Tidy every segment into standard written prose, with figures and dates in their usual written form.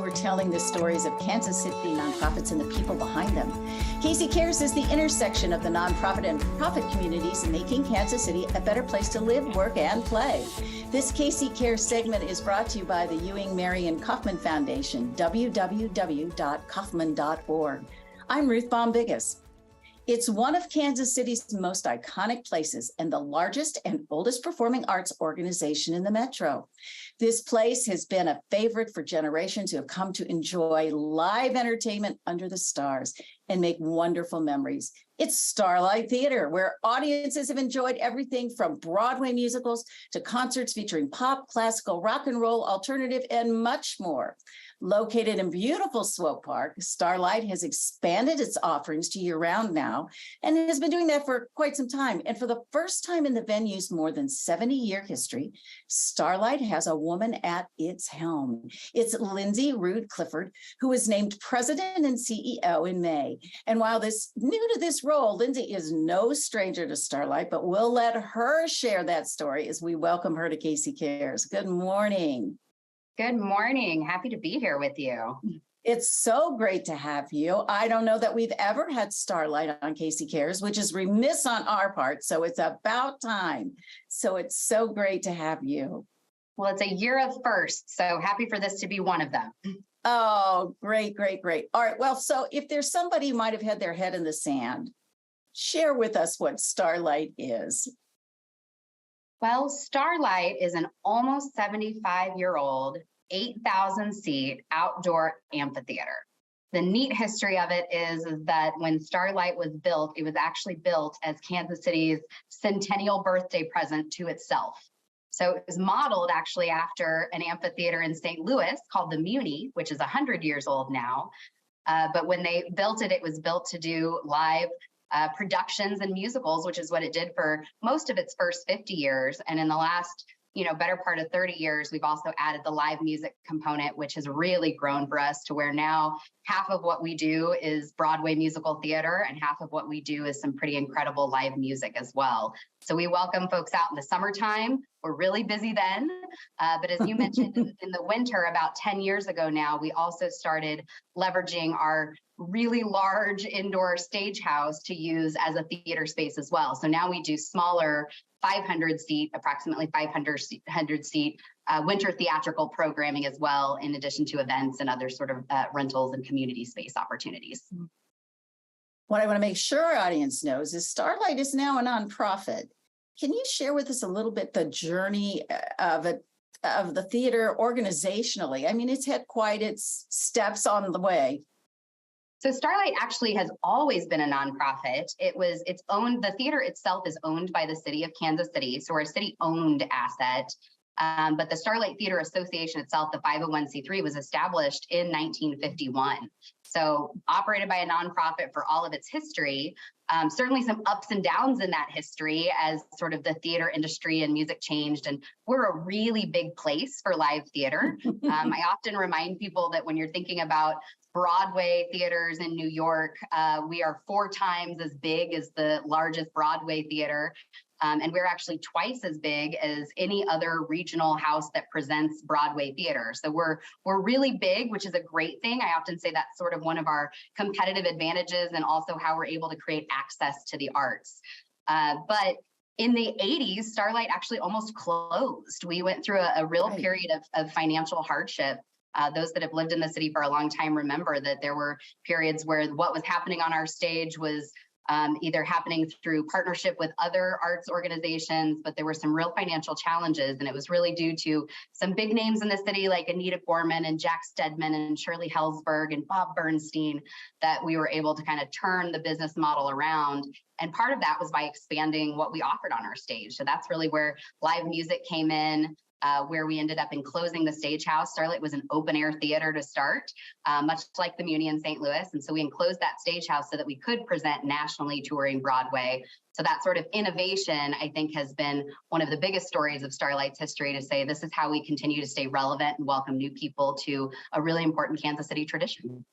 We're telling the stories of Kansas City nonprofits and the people behind them. KC Cares is the intersection of the nonprofit and profit communities, making Kansas City a better place to live, work, and play. This KC Cares segment is brought to you by the Ewing Marion Kaufman Foundation, www.kaufman.org. I'm Ruth Baum-Biggis. It's one of Kansas City's most iconic places and the largest and oldest performing arts organization in the metro. This place has been a favorite for generations who have come to enjoy live entertainment under the stars and make wonderful memories. It's Starlight Theater, where audiences have enjoyed everything from Broadway musicals to concerts featuring pop, classical, rock and roll, alternative, and much more. Located in beautiful Swope Park, Starlight has expanded its offerings to year-round now and has been doing that for quite some time. And for the first time in the venue's more than 70-year history, Starlight has a woman at its helm. It's Lindsay Rood-Clifford, who was named president and CEO in May. And while new to this role, Lindsay is no stranger to Starlight, but we'll let her share that story as we welcome her to KC Cares. Good morning. Good morning. Happy to be here with you. It's so great to have you. I don't know that we've ever had Starlight on KC Cares, which is remiss on our part. So it's about time. So it's so great to have you. Well, it's a year of firsts, so happy for this to be one of them. Oh, great, great, great. All right. Well, so if there's somebody who might have had their head in the sand, share with us what Starlight is. Well, Starlight is an almost 75-year-old, 8,000-seat outdoor amphitheater. The neat history of it is that when Starlight was built, it was actually built as Kansas City's centennial birthday present to itself. So it was modeled actually after an amphitheater in St. Louis called the Muni, which is 100 years old now. But when they built it, it was built to do live productions and musicals, which is what it did for most of its first 50 years. And in the last, better part of 30 years, we've also added the live music component, which has really grown for us to where now half of what we do is Broadway musical theater and half of what we do is some pretty incredible live music as well. So we welcome folks out in the summertime. We're really busy then. But as you mentioned, in the winter, about 10 years ago now, we also started leveraging our really large indoor stage house to use as a theater space as well. So now we do smaller 500-seat, approximately 500-seat winter theatrical programming as well, in addition to events and other sort of rentals and community space opportunities. What I want to make sure our audience knows is Starlight is now a nonprofit. Can you share with us a little bit the journey of the theater organizationally? I mean, it's had quite its steps on the way. So Starlight actually has always been a nonprofit. The theater itself is owned by the city of Kansas City. So we're a city-owned asset. But the Starlight Theater Association itself, the 501c3, was established in 1951. So operated by a nonprofit for all of its history, certainly some ups and downs in that history as sort of the theater industry and music changed. And we're a really big place for live theater. I often remind people that when you're thinking about Broadway theaters in New York, we are 4 times as big as the largest Broadway theater. And we're actually twice as big as any other regional house that presents Broadway theater. So we're really big, which is a great thing. I often say that's sort of one of our competitive advantages and also how we're able to create access to the arts. But in the 80s, Starlight actually almost closed. We went through a real period of financial hardship. Those that have lived in the city for a long time remember that there were periods where what was happening on our stage was either happening through partnership with other arts organizations, but there were some real financial challenges. And it was really due to some big names in the city like Anita Gorman and Jack Stedman and Shirley Hellsberg and Bob Bernstein that we were able to kind of turn the business model around. And part of that was by expanding what we offered on our stage. So that's really where live music came in. Where we ended up enclosing the stage house. Starlight was an open air theater to start, much like the Muni in St. Louis. And so we enclosed that stage house so that we could present nationally touring Broadway. So that sort of innovation, I think, has been one of the biggest stories of Starlight's history to say this is how we continue to stay relevant and welcome new people to a really important Kansas City tradition.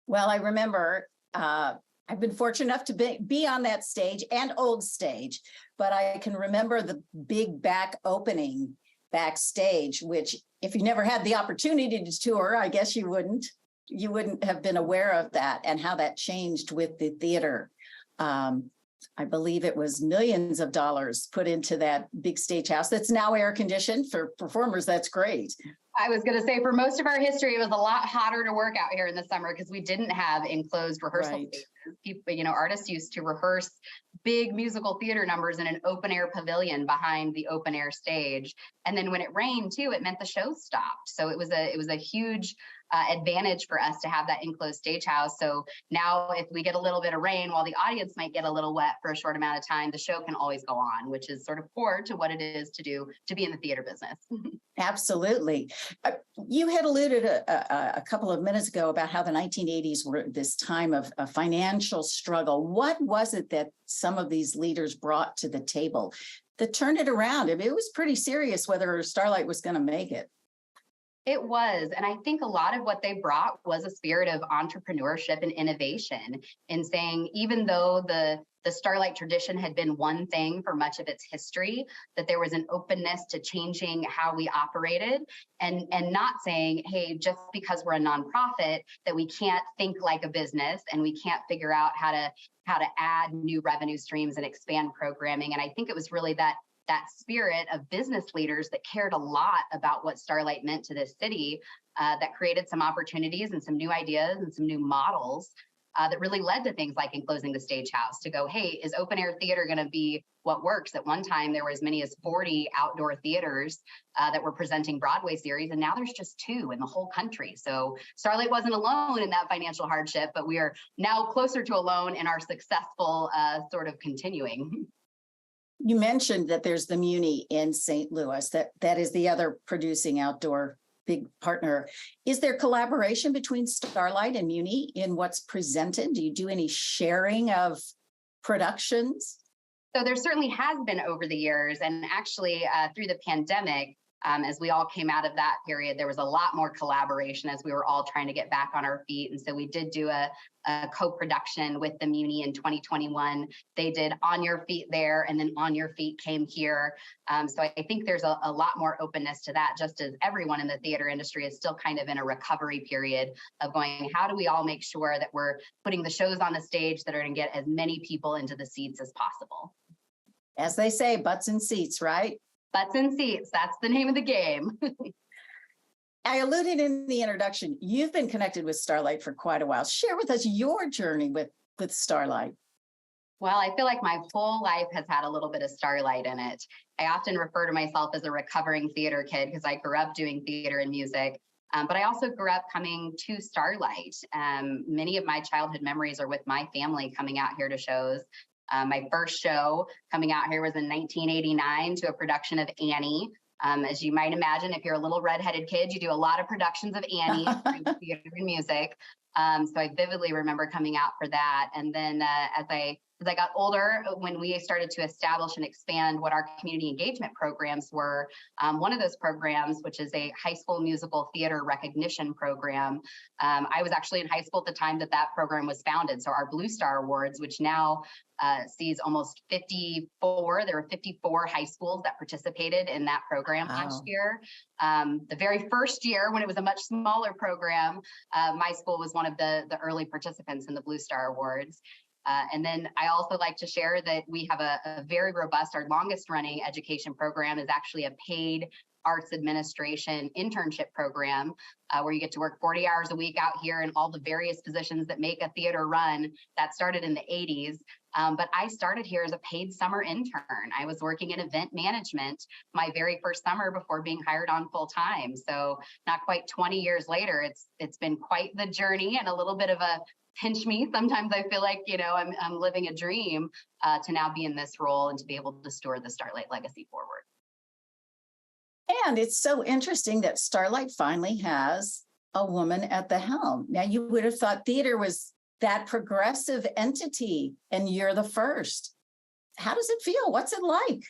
Well, I remember I've been fortunate enough to be on that stage and old stage, but I can remember the big back opening backstage, which if you never had the opportunity to tour, I guess you wouldn't have been aware of that and how that changed with the theater. I believe it was millions of dollars put into that big stage house that's now air conditioned for performers. That's great. I was going to say, for most of our history, it was a lot hotter to work out here in the summer because we didn't have enclosed rehearsal spaces. People, artists used to rehearse big musical theater numbers in an open air pavilion behind the open air stage. And then when it rained too, it meant the show stopped. So it was a huge advantage for us to have that enclosed stage house. So now if we get a little bit of rain, while the audience might get a little wet for a short amount of time, the show can always go on, which is sort of core to what it is to be in the theater business. Absolutely. You had alluded a couple of minutes ago about how the 1980s were this time of a financial struggle. What was it that some of these leaders brought to the table that turned it around? I mean, it was pretty serious whether Starlight was going to make it. It was. And I think a lot of what they brought was a spirit of entrepreneurship and innovation in saying, even though the Starlight tradition had been one thing for much of its history, that there was an openness to changing how we operated and not saying, hey, just because we're a nonprofit, that we can't think like a business and we can't figure out how to add new revenue streams and expand programming. And I think it was really that spirit of business leaders that cared a lot about what Starlight meant to this city, that created some opportunities and some new ideas and some new models that really led to things like enclosing the stage house to go, hey, is open air theater going to be what works? At one time, there were as many as 40 outdoor theaters that were presenting Broadway series, and now there's just 2 in the whole country. So Starlight wasn't alone in that financial hardship, but we are now closer to alone in our successful sort of continuing. You mentioned that there's the Muni in St. Louis. That is the other producing outdoor big partner. Is there collaboration between Starlight and Muni in what's presented? Do you do any sharing of productions? So there certainly has been over the years, and actually through the pandemic, as we all came out of that period, there was a lot more collaboration as we were all trying to get back on our feet. And so we did do a co-production with the Muni in 2021. They did On Your Feet there, and then On Your Feet came here. So I think there's a lot more openness to that, just as everyone in the theater industry is still kind of in a recovery period of going, how do we all make sure that we're putting the shows on the stage that are going to get as many people into the seats as possible? As they say, butts in seats, right? Butts in seats. That's the name of the game. I alluded in the introduction, you've been connected with Starlight for quite a while. Share with us your journey with Starlight. Well, I feel like my whole life has had a little bit of Starlight in it. I often refer to myself as a recovering theater kid because I grew up doing theater and music. But I also grew up coming to Starlight. Many of my childhood memories are with my family coming out here to shows. My first show coming out here was in 1989 to a production of Annie. As you might imagine, if you're a little redheaded kid, you do a lot of productions of Annie in theater and music. So I vividly remember coming out for that. And then as I got older, when we started to establish and expand what our community engagement programs were, one of those programs, which is a high school musical theater recognition program, I was actually in high school at the time that program was founded. So our Blue Star Awards, which now sees almost 54, there were 54 high schools that participated in that program last year. The very first year, when it was a much smaller program, my school was one of the early participants in the Blue Star Awards. And then I also like to share that we have a very robust, our longest running education program is actually a paid arts administration internship program where you get to work 40 hours a week out here in all the various positions that make a theater run. That started in the 80s. But I started here as a paid summer intern. I was working in event management my very first summer before being hired on full time. So not quite 20 years later, it's been quite the journey and a little bit of a pinch me. Sometimes I feel like, I'm living a dream to now be in this role and to be able to steward the Starlight legacy forward. And it's so interesting that Starlight finally has a woman at the helm. Now, you would have thought theater was that progressive entity, and you're the first. How does it feel? What's it like?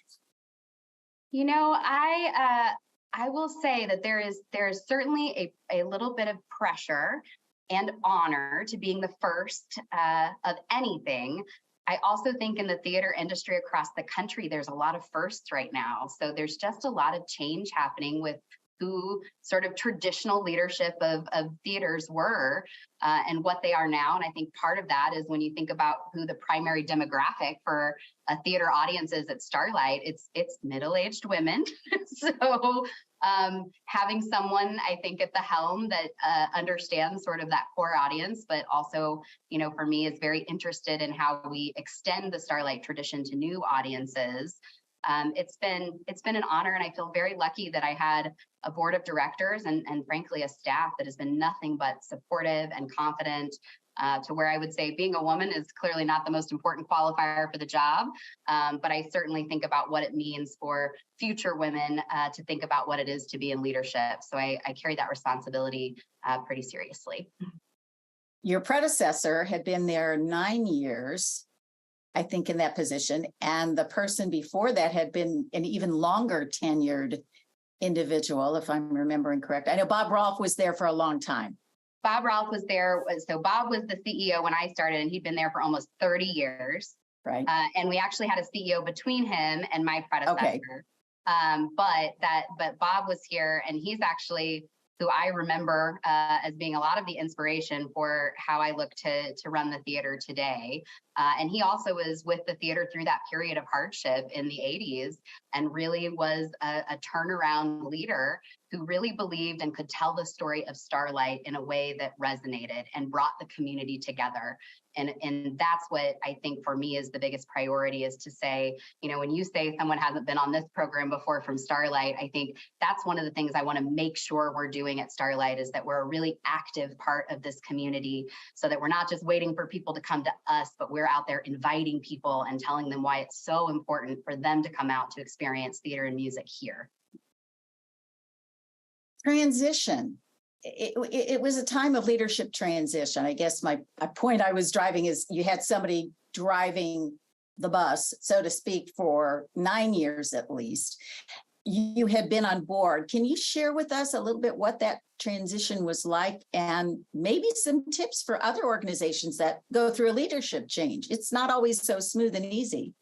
I will say that there is certainly a little bit of pressure and honor to being the first of anything. I also think in the theater industry across the country, there's a lot of firsts right now. So there's just a lot of change happening with who sort of traditional leadership of theaters were and what they are now. And I think part of that is when you think about who the primary demographic for a theater audience is at Starlight, it's middle-aged women. So having someone, I think, at the helm that understands sort of that core audience, but also, you know, for me, is very interested in how we extend the Starlight tradition to new audiences. It's been an honor, and I feel very lucky that I had a board of directors and frankly a staff that has been nothing but supportive and confident, to where I would say being a woman is clearly not the most important qualifier for the job, but I certainly think about what it means for future women to think about what it is to be in leadership. So I carry that responsibility pretty seriously. Your predecessor had been there 9 years, I think, in that position. And the person before that had been an even longer tenured individual, if I'm remembering correct. I know Bob Rolfe was there for a long time. Bob Rolfe was there. So Bob was the CEO when I started, and he'd been there for almost 30 years. Right. And we actually had a CEO between him and my predecessor. Okay. But Bob was here, and he's actually who I remember as being a lot of the inspiration for how I look to run the theater today. And he also was with the theater through that period of hardship in the 80s and really was a turnaround leader who really believed and could tell the story of Starlight in a way that resonated and brought the community together. And that's what I think for me is the biggest priority, is to say, you know, when you say someone hasn't been on this program before from Starlight, I think that's one of the things I want to make sure we're doing at Starlight, is that we're a really active part of this community, so that we're not just waiting for people to come to us, but we're out there inviting people and telling them why it's so important for them to come out to experience theater and music here. Transition. It was a time of leadership transition. I guess my point I was driving is you had somebody driving the bus, so to speak, for 9 years at least. You had been on board. Can you share with us a little bit what that transition was like, and maybe some tips for other organizations that go through a leadership change? It's not always so smooth and easy.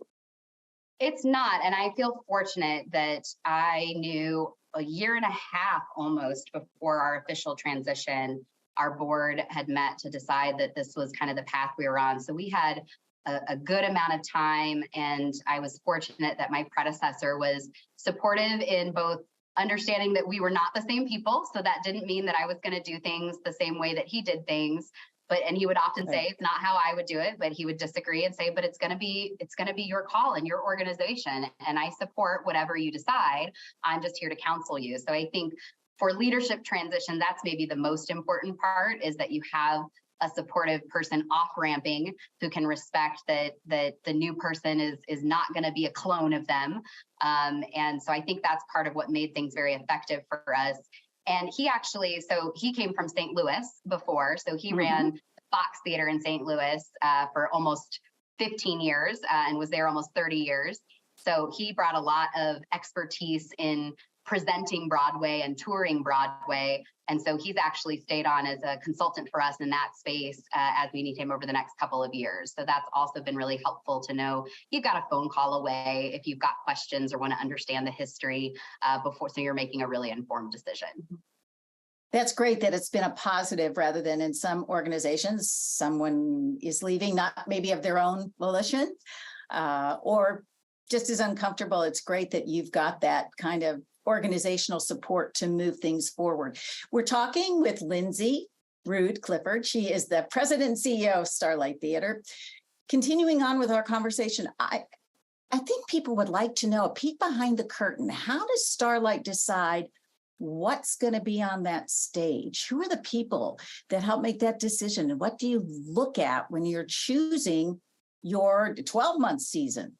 It's not. And I feel fortunate that I knew a year and a half almost before our official transition, our board had met to decide that this was kind of the path we were on. So we had a good amount of time, and I was fortunate that my predecessor was supportive in both understanding that we were not the same people. So that didn't mean that I was going to do things the same way that he did things. And he would often say, it's not how I would do it, but he would disagree and say, but it's going to be your call and your organization. And I support whatever you decide. I'm just here to counsel you. So I think for leadership transition, that's maybe the most important part, is that you have a supportive person off-ramping who can respect that the new person is not going to be a clone of them. And so I think that's part of what made things very effective for us. And he actually, so he came from St. Louis before. So he ran Fox Theater in St. Louis for almost 15 years and was there almost 30 years. So he brought a lot of expertise in presenting Broadway and touring Broadway. And so he's actually stayed on as a consultant for us in that space as we need him over the next couple of years. So that's also been really helpful to know you've got a phone call away if you've got questions or want to understand the history before, so you're making a really informed decision. That's great that it's been a positive, rather than in some organizations, someone is leaving, not maybe of their own volition or just as uncomfortable. It's great that you've got that kind of organizational support to move things forward. We're talking with Lindsay Rood-Clifford. She is the president and CEO of Starlight Theater. Continuing on with our conversation, I think people would like to know a peek behind the curtain. How does Starlight decide what's going to be on that stage? Who are the people that help make that decision? And what do you look at when you're choosing your 12-month season?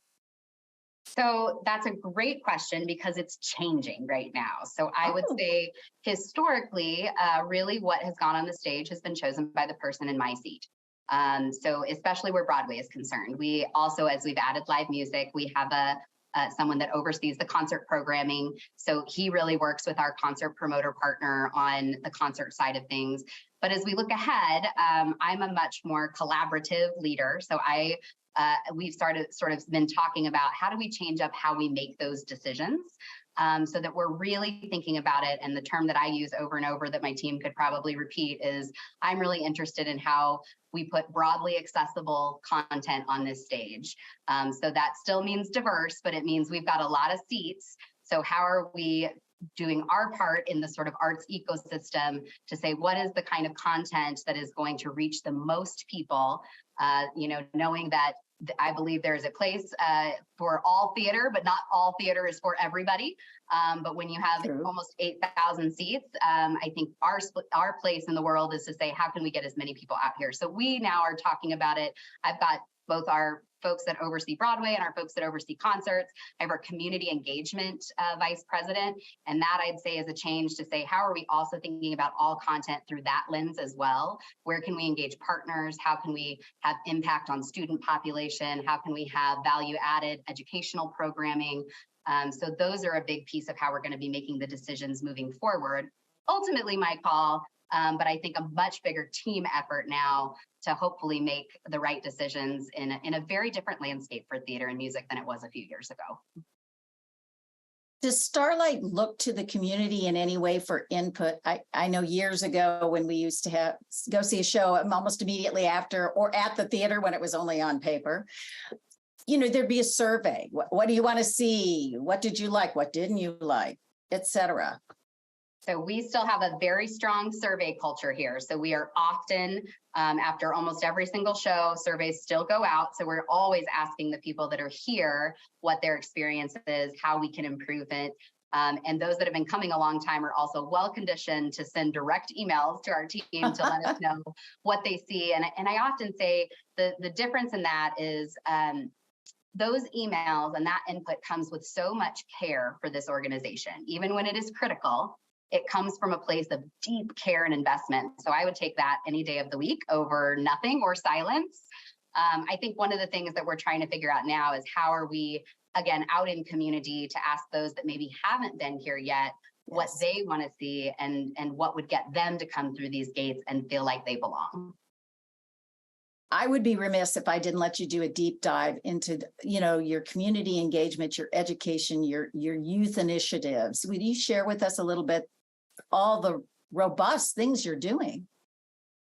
So that's a great question, because it's changing right now. So I would say historically, really what has gone on the stage has been chosen by the person in my seat. So especially where Broadway is concerned. We also, as we've added live music, we have someone that oversees the concert programming. So he really works with our concert promoter partner on the concert side of things. But as we look ahead, I'm a much more collaborative leader. So we've started sort of been talking about how do we change up how we make those decisions, so that we're really thinking about it. And the term that I use over and over that my team could probably repeat is, I'm really interested in how we put broadly accessible content on this stage. So that still means diverse, but it means we've got a lot of seats. So how are we doing our part in the sort of arts ecosystem to say, what is the kind of content that is going to reach the most people, knowing that I believe there is a place for all theater, but not all theater is for everybody. But when you have almost 8,000 seats, I think our place in the world is to say, how can we get as many people out here? So we now are talking about it. I've got both our folks that oversee Broadway and our folks that oversee concerts. I have our community engagement vice president. And that I'd say is a change to say, how are we also thinking about all content through that lens as well? Where can we engage partners? How can we have impact on student population? How can we have value added educational programming? So those are a big piece of how we're going to be making the decisions moving forward. Ultimately, my call, but I think a much bigger team effort now to hopefully make the right decisions in a very different landscape for theater and music than it was a few years ago. Does Starlight look to the community in any way for input? I know years ago when we used to go see a show almost immediately after or at the theater when it was only on paper, there'd be a survey. What do you want to see? What did you like? What didn't you like? Etc. So we still have a very strong survey culture here. So we are often, after almost every single show, surveys still go out. So we're always asking the people that are here what their experience is, how we can improve it. And those that have been coming a long time are also well-conditioned to send direct emails to our team to let us know what they see. And I often say the difference in that is those emails and that input comes with so much care for this organization, even when it is critical. It comes from a place of deep care and investment. So I would take that any day of the week over nothing or silence. I think one of the things that we're trying to figure out now is how are we, again, out in community to ask those that maybe haven't been here yet, what they want to see and what would get them to come through these gates and feel like they belong. I would be remiss if I didn't let you do a deep dive into, your community engagement, your education, your youth initiatives. Would you share with us a little bit all the robust things you're doing?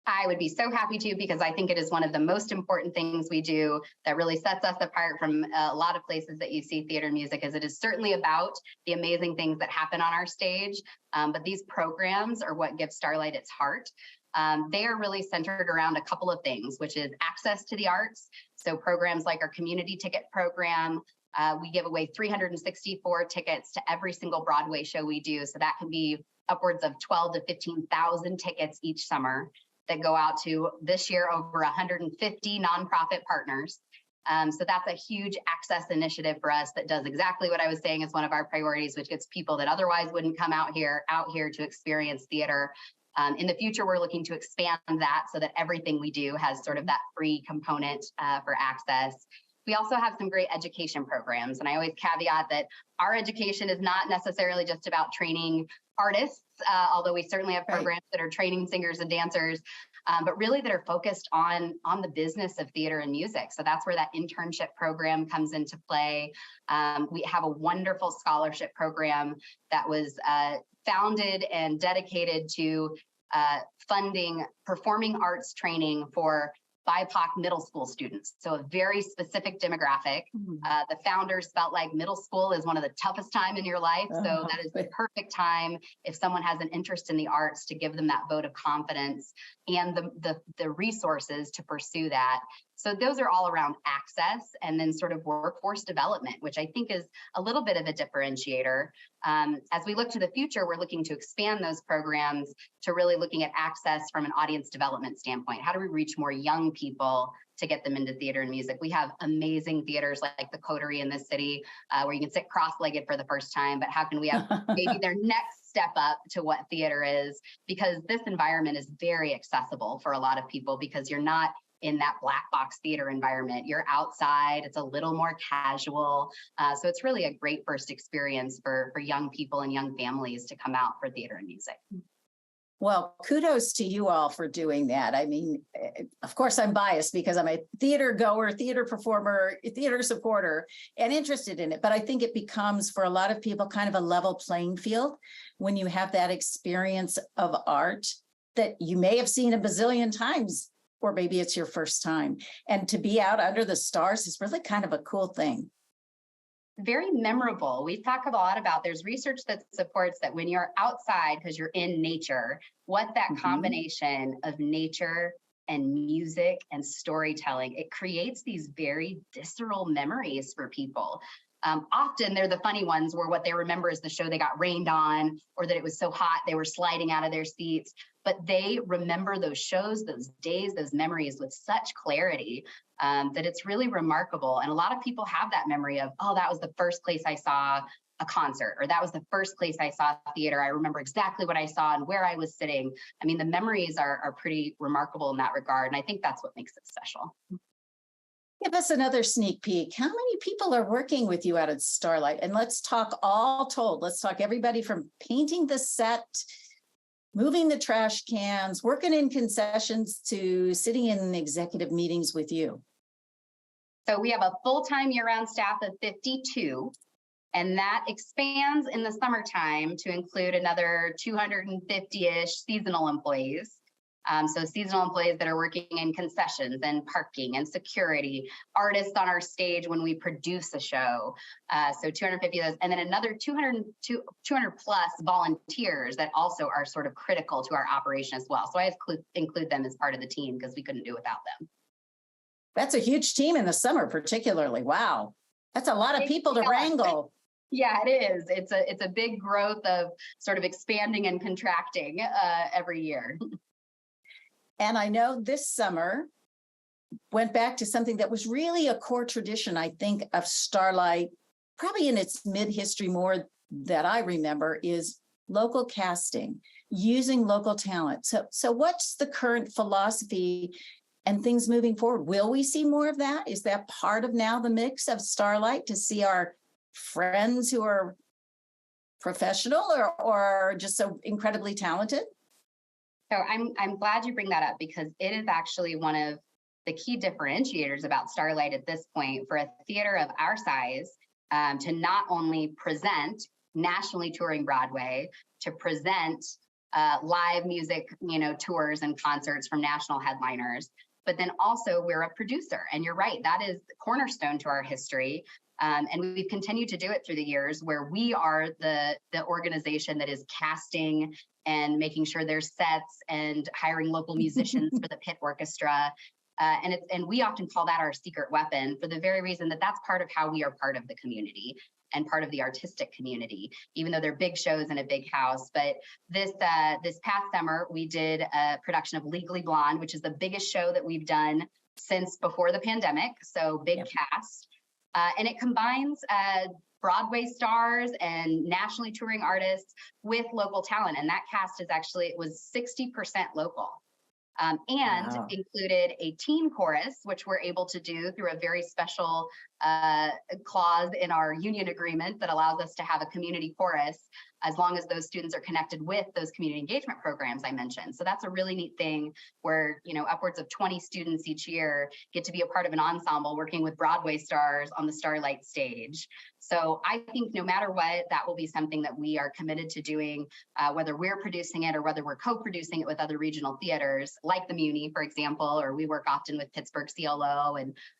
I would be so happy to, because I think it is one of the most important things we do that really sets us apart from a lot of places that you see theater music, as it is certainly about the amazing things that happen on our stage. But these programs are what give Starlight its heart. They are really centered around a couple of things, which is access to the arts. So programs like our community ticket program, we give away 364 tickets to every single Broadway show we do. So that can be upwards of 12 to 15,000 tickets each summer that go out to, this year, over 150 nonprofit partners. So that's a huge access initiative for us that does exactly what I was saying is one of our priorities, which gets people that otherwise wouldn't come out here to experience theater. In the future, we're looking to expand that so that everything we do has sort of that free component for access. We also have some great education programs. And I always caveat that our education is not necessarily just about training artists, although we certainly have programs that are training singers and dancers, but really that are focused on the business of theater and music. So that's where that internship program comes into play. We have a wonderful scholarship program that was founded and dedicated to funding performing arts training for BIPOC middle school students. So a very specific demographic. The founders felt like middle school is one of the toughest time in your life. So that is the perfect time if someone has an interest in the arts to give them that vote of confidence and the resources to pursue that. So those are all around access and then sort of workforce development, which I think is a little bit of a differentiator. As we look to the future, we're looking to expand those programs to really looking at access from an audience development standpoint. How do we reach more young people to get them into theater and music? We have amazing theaters like the Coterie in this city where you can sit cross-legged for the first time, but how can we have maybe their next step up to what theater is? Because this environment is very accessible for a lot of people because you're not in that black box theater environment. You're outside, it's a little more casual. So it's really a great first experience for young people and young families to come out for theater and music. Well, kudos to you all for doing that. I mean, of course, I'm biased because I'm a theater goer, theater performer, theater supporter, and interested in it. But I think it becomes, for a lot of people, kind of a level playing field when you have that experience of art that you may have seen a bazillion times, or maybe it's your first time. And to be out under the stars is really kind of a cool thing. Very memorable. We talk a lot about, there's research that supports that when you're outside because you're in nature, what that combination of nature and music and storytelling, it creates these very visceral memories for people. Often they're the funny ones where what they remember is the show they got rained on, or that it was so hot they were sliding out of their seats. But they remember those shows, those days, those memories with such clarity that it's really remarkable. And a lot of people have that memory of, oh, that was the first place I saw a concert, or that was the first place I saw theater. I remember exactly what I saw and where I was sitting. I mean, the memories are pretty remarkable in that regard. And I think that's what makes it special. Give us another sneak peek. How many people are working with you out at Starlight? And let's talk all told. Let's talk everybody from painting the set, moving the trash cans, working in concessions, to sitting in executive meetings with you. So we have a full-time year-round staff of 52, and that expands in the summertime to include another 250-ish seasonal employees. So seasonal employees that are working in concessions and parking and security, artists on our stage when we produce a show. So 250 of those, and then another 200 plus volunteers that also are sort of critical to our operation as well. So I include them as part of the team because we couldn't do without them. That's a huge team in the summer, particularly. Wow. That's a lot of people to wrangle. Yeah, it is. It's a big growth of sort of expanding and contracting every year. And I know this summer went back to something that was really a core tradition, I think, of Starlight, probably in its mid-history more that I remember, is local casting, using local talent. So what's the current philosophy and things moving forward? Will we see more of that? Is that part of now the mix of Starlight, to see our friends who are professional or just so incredibly talented? So I'm glad you bring that up, because it is actually one of the key differentiators about Starlight at this point for a theater of our size, to not only present nationally touring Broadway, to present live music, tours and concerts from national headliners, but then also we're a producer. And you're right, that is the cornerstone to our history. And we've continued to do it through the years, where we are the organization that is casting and making sure there's sets and hiring local musicians for the pit orchestra. And we often call that our secret weapon, for the very reason that that's part of how we are part of the community and part of the artistic community, even though they're big shows in a big house. But this past summer, we did a production of Legally Blonde, which is the biggest show that we've done since before the pandemic. So big cast. And it combines Broadway stars and nationally touring artists with local talent. And that cast it was 60% local. And included a teen chorus, which we're able to do through a very special clause in our union agreement that allows us to have a community chorus, as long as those students are connected with those community engagement programs I mentioned. So that's a really neat thing where, upwards of 20 students each year get to be a part of an ensemble working with Broadway stars on the Starlight stage. So I think no matter what, that will be something that we are committed to doing, whether we're producing it or whether we're co-producing it with other regional theaters, like the Muni, for example, or we work often with Pittsburgh CLO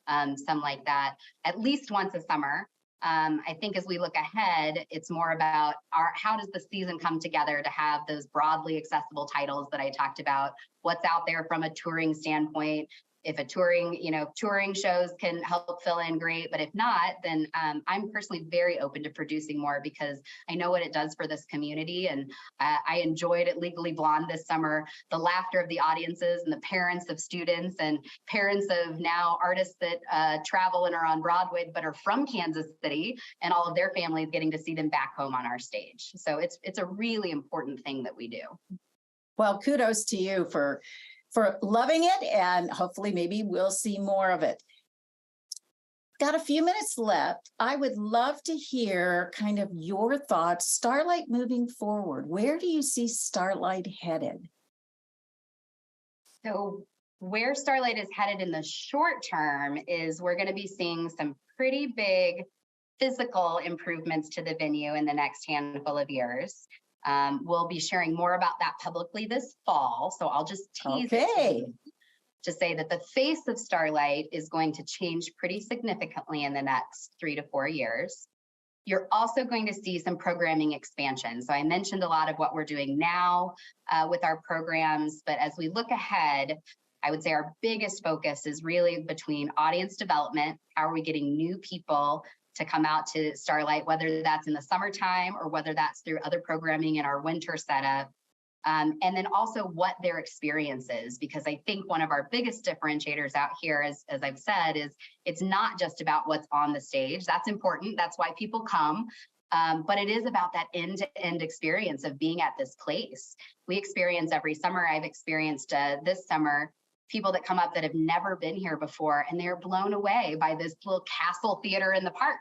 and some like that, at least once a summer. I think as we look ahead, it's more about how does the season come together to have those broadly accessible titles that I talked about, what's out there from a touring standpoint. If a touring shows can help fill in, great. But if not, then I'm personally very open to producing more, because I know what it does for this community. And I enjoyed it Legally Blonde this summer, the laughter of the audiences and the parents of students and parents of now artists that travel and are on Broadway, but are from Kansas City, and all of their families getting to see them back home on our stage. So it's a really important thing that we do. Well, kudos to you for for loving it, and hopefully maybe we'll see more of it. Got a few minutes left. I would love to hear kind of your thoughts. Starlight moving forward. Where do you see Starlight headed? So where Starlight is headed in the short term is we're going to be seeing some pretty big physical improvements to the venue in the next handful of years. We'll be sharing more about that publicly this fall. So I'll just tease it to say that the face of Starlight is going to change pretty significantly in the next 3 to 4 years. You're also going to see some programming expansion. So I mentioned a lot of what we're doing now with our programs, but as we look ahead, I would say our biggest focus is really between audience development. How are we getting new people to come out to Starlight, whether that's in the summertime or whether that's through other programming in our winter setup. And then also what their experience is, because I think one of our biggest differentiators out here, as I've said, is it's not just about what's on the stage. That's important. That's why people come. But it is about that end-to-end experience of being at this place. We experience every summer. I've experienced this summer people that come up that have never been here before, and they're blown away by this little castle theater in the park.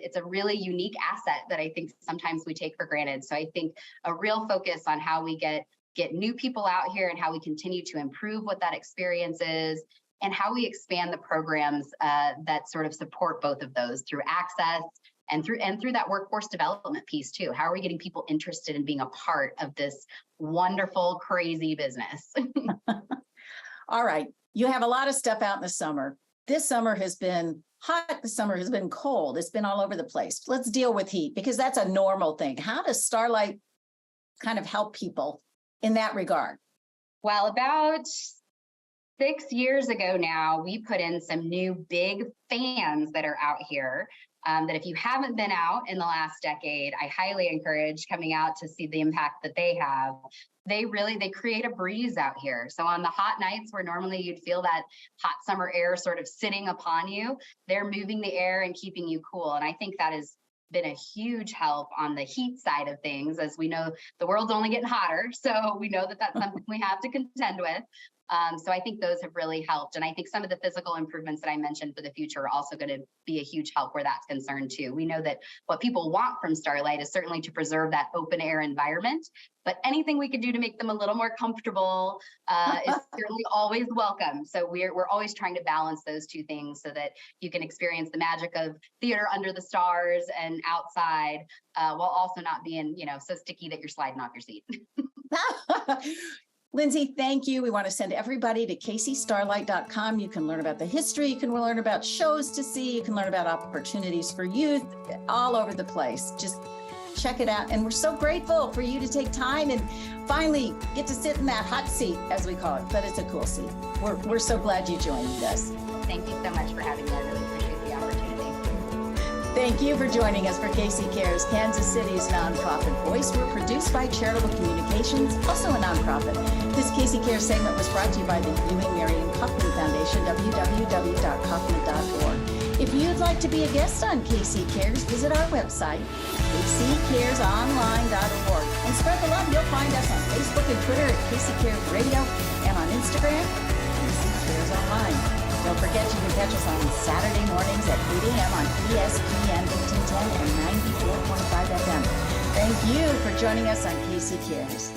It's a really unique asset that I think sometimes we take for granted. So I think a real focus on how we get new people out here and how we continue to improve what that experience is, and how we expand the programs that sort of support both of those through access and through that workforce development piece too. How are we getting people interested in being a part of this wonderful, crazy business? All right. You have a lot of stuff out in the summer. This summer has been hot. The summer has been cold. It's been all over the place. Let's deal with heat because that's a normal thing. How does Starlight kind of help people in that regard? Well, about 6 years ago now, we put in some new big fans that are out here. That if you haven't been out in the last decade, I highly encourage coming out to see the impact that they have. They create a breeze out here. So on the hot nights where normally you'd feel that hot summer air sort of sitting upon you, they're moving the air and keeping you cool. And I think that has been a huge help on the heat side of things. As we know, the world's only getting hotter. So we know that that's something we have to contend with. So I think those have really helped. And I think some of the physical improvements that I mentioned for the future are also going to be a huge help where that's concerned too. We know that what people want from Starlight is certainly to preserve that open air environment, but anything we could do to make them a little more comfortable is certainly always welcome. So we're always trying to balance those two things so that you can experience the magic of theater under the stars and outside while also not being, so sticky that you're sliding off your seat. Lindsay, thank you. We want to send everybody to kcstarlight.com. You can learn about the history. You can learn about shows to see. You can learn about opportunities for youth all over the place. Just check it out. And we're so grateful for you to take time and finally get to sit in that hot seat, as we call it. But it's a cool seat. We're so glad you joined us. Thank you so much for having me. I really appreciate the opportunity. Thank you for joining us for KC Cares, Kansas City's nonprofit voice. We're produced by Charitable Communications, also a nonprofit. This KC Cares segment was brought to you by the Ewing Marion Kaufman Foundation, www.kaufman.org. If you'd like to be a guest on KC Cares, visit our website, kccaresonline.org. And spread the love. You'll find us on Facebook and Twitter at KC Cares Radio, and on Instagram, KC Cares Online. Don't forget you can catch us on Saturday mornings at 8 a.m. on ESPN 1810 and 94.5 FM. Thank you for joining us on KC Cares.